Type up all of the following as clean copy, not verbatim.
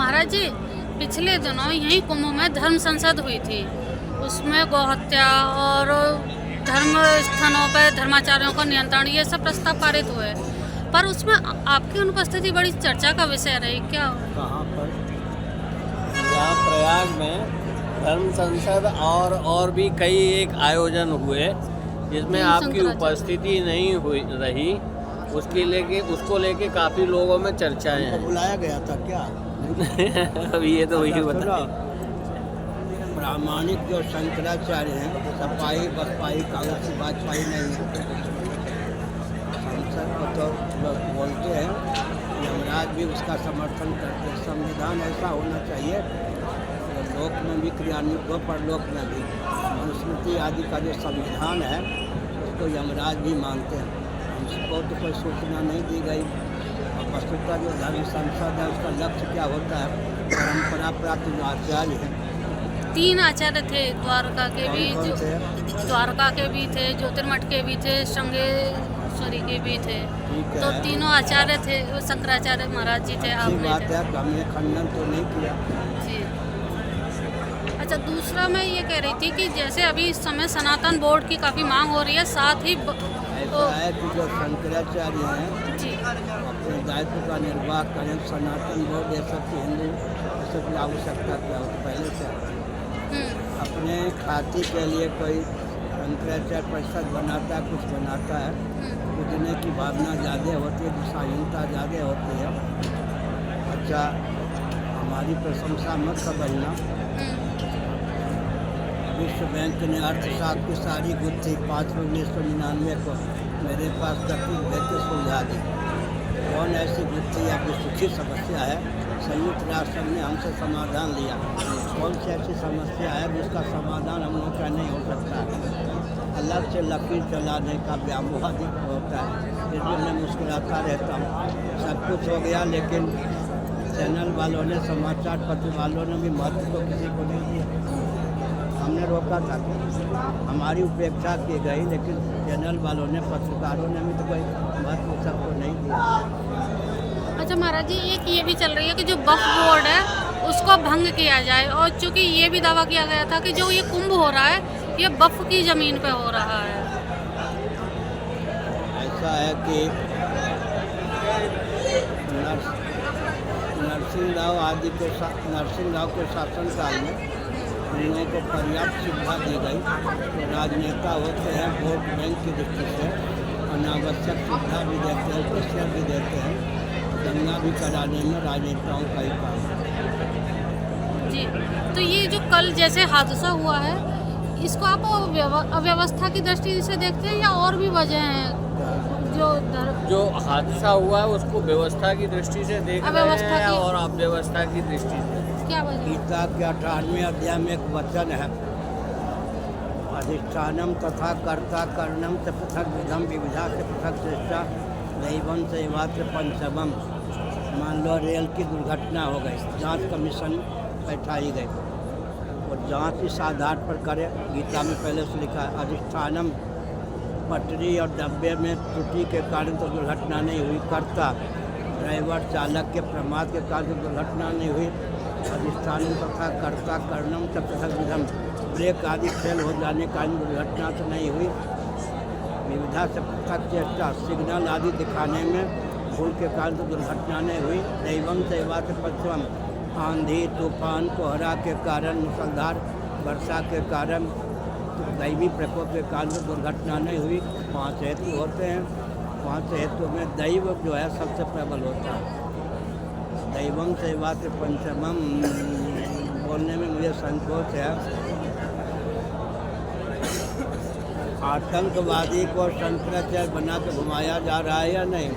महाराज जी, पिछले दिनों यही कुंभ में धर्म संसद हुई थी। उसमें गौहत्या और धर्म स्थानों पर धर्माचार्यों का नियंत्रण, ये सब प्रस्ताव पारित हुए, पर उसमें आपकी अनुपस्थिति बड़ी चर्चा का विषय रही। क्या कहाँ पर? यहाँ प्रयाग में धर्म संसद और भी कई एक आयोजन हुए जिसमें आपकी उपस्थिति नहीं हुई रही। उसको लेके काफ़ी लोगों में चर्चाएं हैं। बुलाया गया था क्या? अभी ये तो वही बता। प्रामाणिक जो शंकराचार्य हैं, सपाही बसपाही कांग्रेस भाजपाही नहीं है। संसद को तो लोग बोलते हैं, यमराज भी उसका समर्थन करते हैं। संविधान ऐसा होना चाहिए लोक में भी क्रियान्वित हो, परलोक में भी। मनुस्मृति आदि का जो संविधान है उसको यमराज भी मानते हैं। हमको तो कोई सूचना नहीं दी गई। और वस्तुतः जो धर्म संसद है उसका लक्ष्य क्या होता है? परंपरा प्राप्त जो आचार्य हैं, 3 आचार्य थे, द्वारका के भी थे, ज्योतिर्मठ के भी थे, श्रृंगेश्वरी के भी थे। तो तीनों आचार्य थे, शंकराचार्य महाराज जी थे। अच्छी बात है, हमने खंडन तो नहीं किया जी। अच्छा, दूसरा मैं ये कह रही थी कि जैसे अभी इस समय सनातन बोर्ड की काफ़ी मांग हो रही है, साथ ही ऐसा है कि जो शंकराचार्य हैं जी अपने दायित्व का निर्वाह करें। सनातन बोर्ड ये सब की हिंदू ये सब की आवश्यकता क्या हो? पहले से अपने खाती के लिए कोई शंकराचार्य परिषद बनाता है, कुछ बनाता है, उतने की भावना ज़्यादा होती है, दिशाहीनता ज़्यादा होती है। अच्छा, हमारी प्रशंसा मत समझना। विश्व बैंक ने अर्थशास्त्र की सारी गुत्थी 5/1999 को मेरे पास तकलीफ देकर सुलझा दी। कौन ऐसी गुत्थी या विस्तृत समस्या है संयुक्त राष्ट्र ने हमसे समाधान लिया? कौन सी ऐसी समस्या है जिसका समाधान हम लोग का नहीं हो सकता? अलग से लकीर चलाने का व्यामोह अधिक होता है, फिर भी मैं मुस्कुराता रहता हूँ। सब कुछ हो गया, लेकिन चैनल वालों ने, समाचार पत्र वालों ने भी महत्व तो किसी को नहीं दिया। हमने रोका था, हमारी उपेक्षा की गई, लेकिन चैनल वालों ने, पत्रकारों ने भी तो कोई महत्व सबको नहीं दिया। अच्छा महाराज जी, एक ये भी चल रही है कि जो वक्फ बोर्ड है उसको भंग किया जाए, और चूंकि ये भी दावा किया गया था कि जो ये कुंभ हो रहा है ये वक्फ की ज़मीन पे हो रहा है। ऐसा है कि नरसिंह राव के शासनकाल में उन लोगों को पर्याप्त सुविधा दी गई। तो राजनेता होते हैं, वोट बैंक की दृष्टि से अनावश्यक सुविधा भी देते हैं, पैसे भी देते हैं। दंगा भी कराने में राजनेताओं का ही काम है। जी, तो ये जो कल जैसे हादसा हुआ है, इसको आप अव्यवस्था की दृष्टि से देखते हैं या और भी वजह हैं? जो हादसा हुआ है उसको व्यवस्था की दृष्टि से देख रहे हैं और अव्यवस्था की दृष्टि से। क्या वजह? गीता के 18वें अध्याय में एक वचन है, अधिष्ठानम तथा कर्ता कर्णम से पृथक विधम विविधा से पृथक श्रेष्ठा दैवम से वात्र पंचमम। मान लो रेल की दुर्घटना हो गई, जांच कमीशन बैठाई गई, और जांच इस आधार पर करे। गीता में पहले से लिखा है, अधिष्ठानम पटरी और डब्बे में त्रुटि के कारण तो दुर्घटना नहीं हुई, कर्ता ड्राइवर चालक के प्रमाद के कारण तो दुर्घटना नहीं हुई। अधिष्ठान तथा कर्ता कर्णम से पृथक विधम, ब्रेक आदि फेल हो जाने का दुर्घटना तो नहीं हुई। विविधा से पृथक चेष्टा, सिग्नल आदि दिखाने में भूल के कारण तो दुर्घटना नहीं हुई। दैवम सेवा से पश्चिम, आंधी तूफान कोहरा के कारण, मूसलाधार वर्षा के कारण, दैवी प्रकोप के कारण तो दुर्घटना नहीं हुई। 5 हेतु होते हैं, 5 हेतु में दैव जो है सबसे प्रबल होता है। दैवम सेवा से पंचमम बोलने में मुझे संकोच है। आतंकवादी को शंकराचार्य बना के घुमाया जा रहा है या नहीं?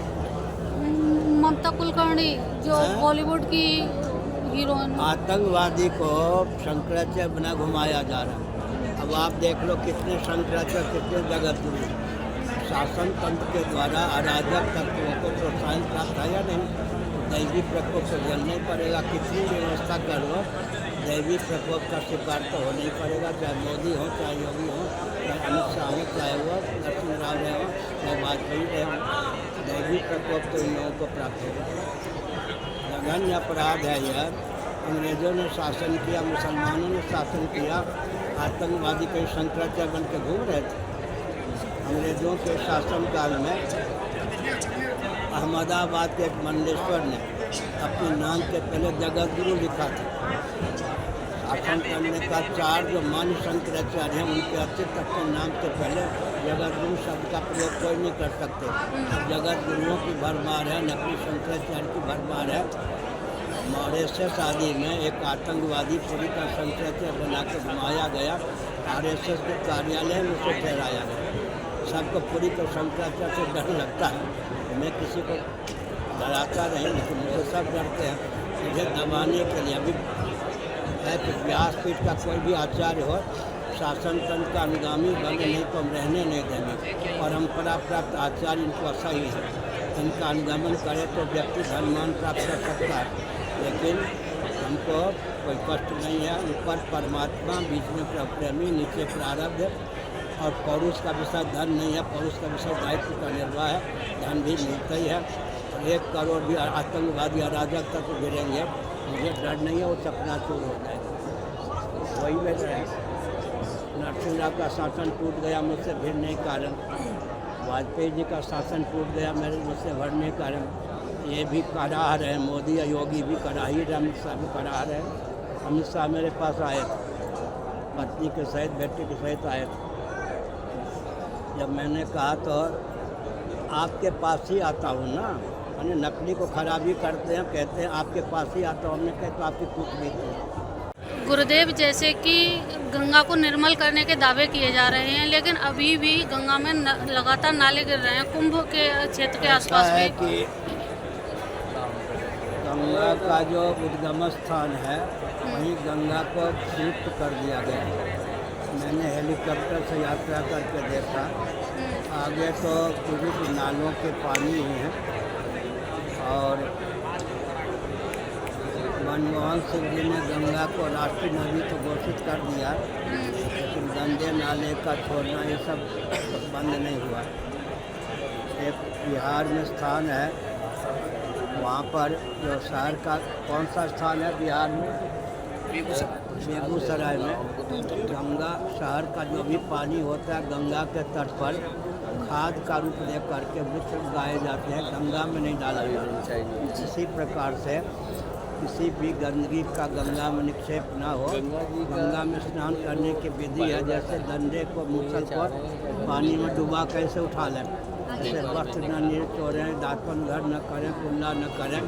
ममता कुलकर्णी जो बॉलीवुड की हीरोइन, आतंकवादी को शंकराचार्य बना घुमाया जा रहा है। अब आप देख लो कितने शंकराचार्य कितने जगत गुरु। शासन तंत्र के द्वारा अराजक तत्वों को प्रोत्साहन प्राप्त है या नहीं? दैवी प्रकोप से झेलना ही पड़ेगा। कितनी व्यवस्था कर लो, दैवी प्रकोप का शिकार तो होना ही पड़ेगा, चाहे मोदी हो, चाहे योगी हो, चाहे अमित शाह हो, चाहे वो नरसिंह राव रहे हो, चाहे वाजपेयी रहे हो। दैवी प्रकोप तो इन लोगों को प्राप्त होगा। जघन्य अपराध है यह। अंग्रेज़ों ने शासन किया, मुसलमानों ने शासन किया, आतंकवादी कई शंकराचार्य बन के घूम रहे थे। अंग्रेज़ों के शासनकाल में अहमदाबाद के एक मंडलेश्वर ने अपने नाम के पहले जगत गुरु लिखा था। शासन करने का 4 जो मान्य शंकराचार्य हैं उनके अस्तित्व अपने नाम के पहले जगत गुरु शब्द का प्रयोग कोई नहीं कर सकते। जगत गुरुओं की भरमार है, नकली शंकराचार्य की भरमार है। मॉरिशस आदि में एक आतंकवादी पूरी का शंकराचार्य बना के घुमाया गया, RSS के कार्यालय में उसे ठहराया गया। सबको पूरी का शंकराचार्य से डर लगता है। मैं किसी को डराता नहीं, लेकिन मुझे सब डरते हैं मुझे दबाने के लिए। अभी है कि व्यासपीठ का कोई भी आचार्य हो, शासन तंत्र का अनुगामी बने नहीं तो हम रहने नहीं देंगे। परंपरा प्राप्त आचार्य इनको असह्य है, इनका अनुगमन करे तो व्यक्ति धनमान प्राप्त कर सकता है, लेकिन हमको कोई कष्ट नहीं है। ऊपर परमात्मा, बीच में प्रेमी, नीचे प्रारब्ध, और पौरुष का विषय धन नहीं है, पौरुष का विषय दायित्व का निर्वाह है। धन भी मिलता ही है। 1 करोड़ भी आतंकवादी अराजक तक गिरेंगे, मुझे डर नहीं है, वो चकनाचूर हो जाएगा। वही वजह है नरसिंह राव का शासन टूट गया मुझसे भिड़ने के कारण, वाजपेयी जी का शासन टूट गया मेरे मुझसे भरने के कारण। ये भी कराह रहे, मोदी या योगी भी करा ही रहे, अमित शाह भी करा रहे। अमित शाह मेरे पास आए थे, पत्नी के सहित, बेटे के सहित आए थे। जब मैंने कहा तो आपके पास ही आता हूँ ना, मैंने नकली को खराबी करते हैं, कहते हैं आपके पास ही आता हूँ। हमने कहा तो आपकी कुछ नहीं थी। गुरुदेव जैसे कि गंगा को निर्मल करने के दावे किए जा रहे हैं, लेकिन अभी भी गंगा में लगातार नाले गिर रहे हैं। कुंभ के क्षेत्र के आसपास है भी कि गंगा का जो उद्गम स्थान है वहीं गंगा को शिफ्ट कर दिया गया। मैंने हेलीकॉप्टर से यात्रा करके देखा, आगे तो पूरी नालों के पानी ही हैं। और मनमोहन सिंह जी ने गंगा को राष्ट्रीय नदी तो घोषित कर दिया, लेकिन गंदे नाले का छोड़ना ये सब बंद नहीं हुआ। एक बिहार में स्थान है, वहाँ पर जो शहर का कौन सा स्थान है बिहार में, बेगूसराय में, गंगा शहर का जो भी पानी होता है गंगा के तट पर खाद का रूप दे करके वृक्ष उगाए जाते हैं, गंगा में नहीं डाला जाना चाहिए। इसी प्रकार से किसी भी गंदगी का गंगा में निक्षेप ना हो। गंगा में स्नान करने की विधि है, जैसे डंडे को मूसल को पानी में डुबा कैसे उठा लें, जैसे वस्त्र न निचोड़ें, दातन घर न करें, कुल्ला न करें,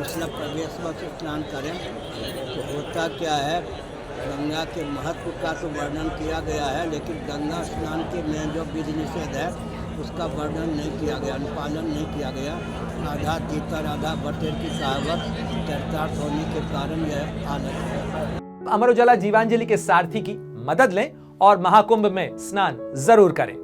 इसलिए प्रवेश से स्नान करें। तो होता क्या है, गंगा के महत्व का तो वर्णन किया गया है, लेकिन गंगा स्नान के में जो विधि निषेध है उसका वर्णन नहीं किया गया, अनुपालन नहीं किया गया। आधा तीतर आधा बटेर की कहावत चरितार्थ होने के कारण यह हालत है। अमर उजाला जीवांजलि के सारथी की मदद लें और महाकुंभ में स्नान जरूर करें।